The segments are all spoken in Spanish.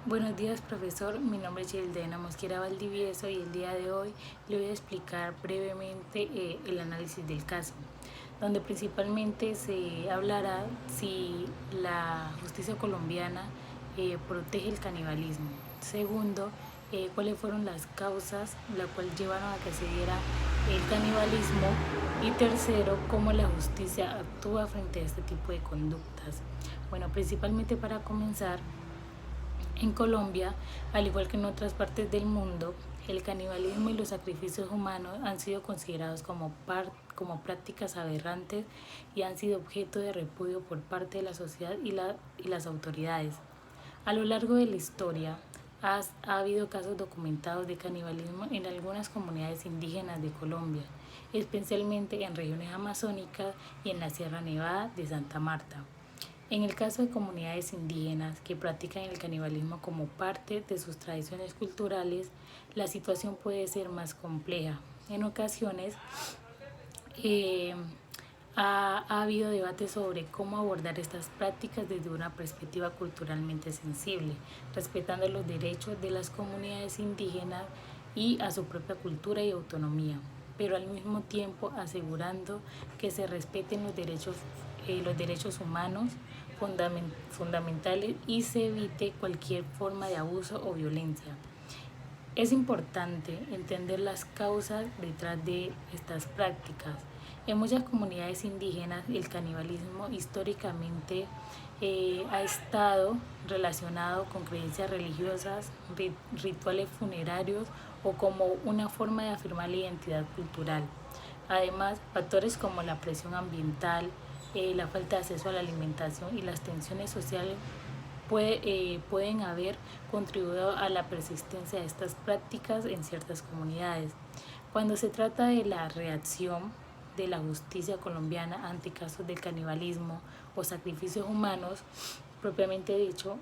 Buenos días, profesor. Mi nombre es Yeldena Mosquera Valdivieso y el día de hoy le voy a explicar brevemente el análisis del caso, donde principalmente se hablará si la justicia colombiana protege el canibalismo. Segundo, cuáles fueron las causas las cuales llevaron a que se diera el canibalismo. Y tercero, cómo la justicia actúa frente a este tipo de conductas. Bueno, principalmente para comenzar, en Colombia, al igual que en otras partes del mundo, el canibalismo y los sacrificios humanos han sido considerados como prácticas aberrantes y han sido objeto de repudio por parte de la sociedad y las autoridades. A lo largo de la historia, ha habido casos documentados de canibalismo en algunas comunidades indígenas de Colombia, especialmente en regiones amazónicas y en la Sierra Nevada de Santa Marta. En el caso de comunidades indígenas que practican el canibalismo como parte de sus tradiciones culturales, la situación puede ser más compleja. En ocasiones eh, ha habido debate sobre cómo abordar estas prácticas desde una perspectiva culturalmente sensible, respetando los derechos de las comunidades indígenas y a su propia cultura y autonomía, pero al mismo tiempo asegurando que se respeten los derechos humanos fundamentales y se evite cualquier forma de abuso o violencia. Es importante entender las causas detrás de estas prácticas. En muchas comunidades indígenas el canibalismo históricamente ha estado relacionado con creencias religiosas, rituales funerarios o como una forma de afirmar la identidad cultural. Además, factores como la presión ambiental, la falta de acceso a la alimentación y las tensiones sociales pueden haber contribuido a la persistencia de estas prácticas en ciertas comunidades. Cuando se trata de la reacción de la justicia colombiana ante casos de canibalismo o sacrificios humanos, propiamente dicho,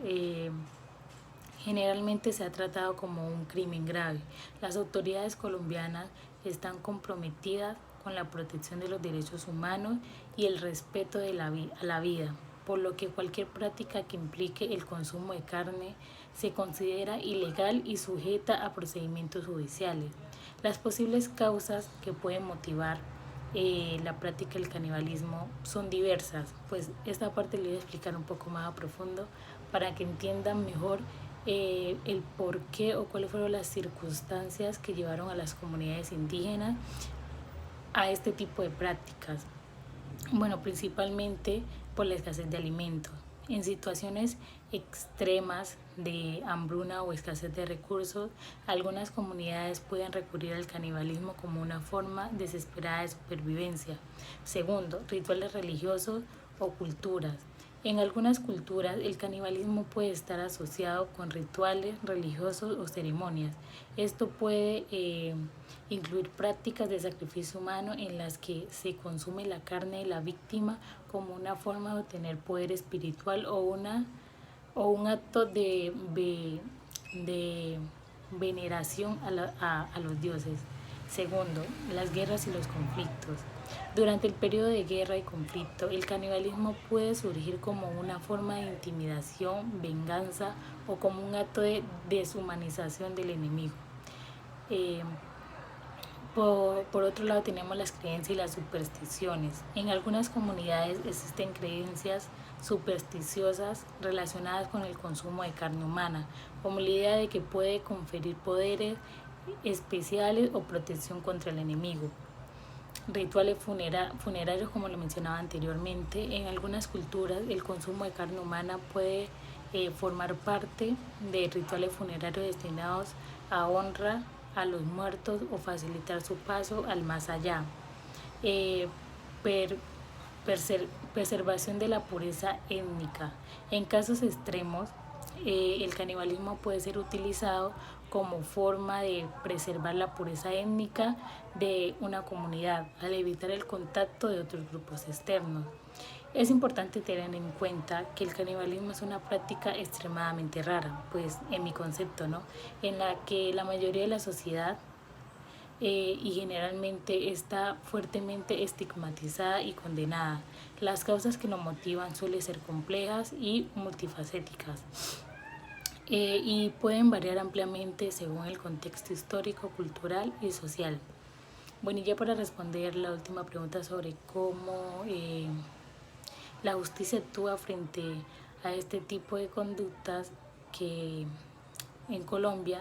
generalmente se ha tratado como un crimen grave. Las autoridades colombianas están comprometidas con la protección de los derechos humanos y el respeto de a la vida, por lo que cualquier práctica que implique el consumo de carne se considera ilegal y sujeta a procedimientos judiciales. Las posibles causas que pueden motivar la práctica del canibalismo son diversas, pues esta parte le voy a explicar un poco más a profundo para que entiendan mejor el por qué o cuáles fueron las circunstancias que llevaron a las comunidades indígenas a este tipo de prácticas. Bueno, principalmente por la escasez de alimentos. En situaciones extremas de hambruna o escasez de recursos, algunas comunidades pueden recurrir al canibalismo como una forma desesperada de supervivencia. Segundo, rituales religiosos o culturas. En algunas culturas el canibalismo puede estar asociado con rituales religiosos o ceremonias. Esto puede incluir prácticas de sacrificio humano en las que se consume la carne de la víctima como una forma de obtener poder espiritual o un acto de veneración a los dioses. Segundo, las guerras y los conflictos. Durante el periodo de guerra y conflicto, el canibalismo puede surgir como una forma de intimidación, venganza o como un acto de deshumanización del enemigo. Eh, por otro lado tenemos las creencias y las supersticiones. En algunas comunidades existen creencias supersticiosas relacionadas con el consumo de carne humana, como la idea de que puede conferir poderes especiales o protección contra el enemigo. Rituales funerarios, como lo mencionaba anteriormente. En algunas culturas el consumo de carne humana puede formar parte de rituales funerarios destinados a honra a los muertos o facilitar su paso al más allá. Eh, per, Preservación de la pureza étnica. En casos extremos, el canibalismo puede ser utilizado como forma de preservar la pureza étnica de una comunidad al evitar el contacto de otros grupos externos. Es importante tener en cuenta que el canibalismo es una práctica extremadamente rara, pues en mi concepto, ¿no? En la que la mayoría de la sociedad y generalmente está fuertemente estigmatizada y condenada. Las causas que lo motivan suelen ser complejas y multifacéticas. y pueden variar ampliamente según el contexto histórico, cultural y social. Bueno, y ya para responder la última pregunta sobre cómo la justicia actúa frente a este tipo de conductas, que en Colombia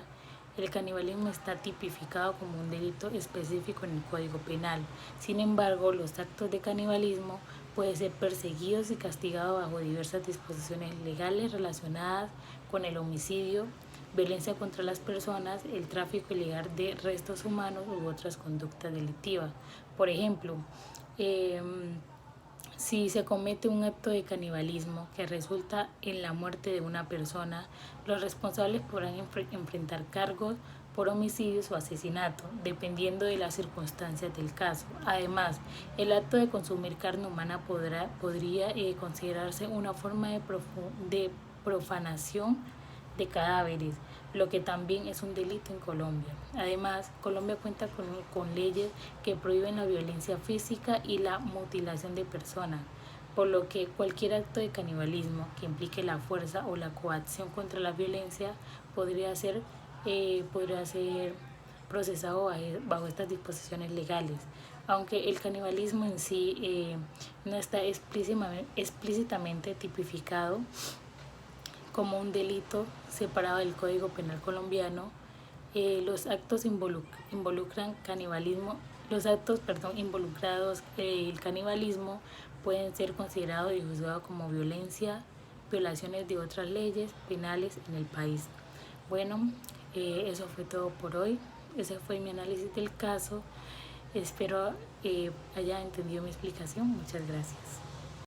el canibalismo está tipificado como un delito específico en el Código Penal. Sin embargo, los actos de canibalismo pueden ser perseguidos y castigados bajo diversas disposiciones legales relacionadas con el homicidio, violencia contra las personas, el tráfico ilegal de restos humanos u otras conductas delictivas. Por ejemplo, si se comete un acto de canibalismo que resulta en la muerte de una persona, los responsables podrán enfrentar cargos por homicidios o asesinato, dependiendo de las circunstancias del caso. Además, el acto de consumir carne humana podría considerarse una forma de profanación de cadáveres, lo que también es un delito en Colombia. Además, Colombia cuenta con leyes que prohíben la violencia física y la mutilación de personas, por lo que cualquier acto de canibalismo que implique la fuerza o la coacción contra la violencia podría ser procesado bajo estas disposiciones legales. Aunque el canibalismo en sí no está explícitamente tipificado como un delito separado del Código Penal colombiano, los actos involucrados el canibalismo pueden ser considerados y juzgados como violaciones de otras leyes penales en el país. Bueno, eso fue todo por hoy. Ese fue mi análisis del caso. Espero haya entendido mi explicación. Muchas gracias.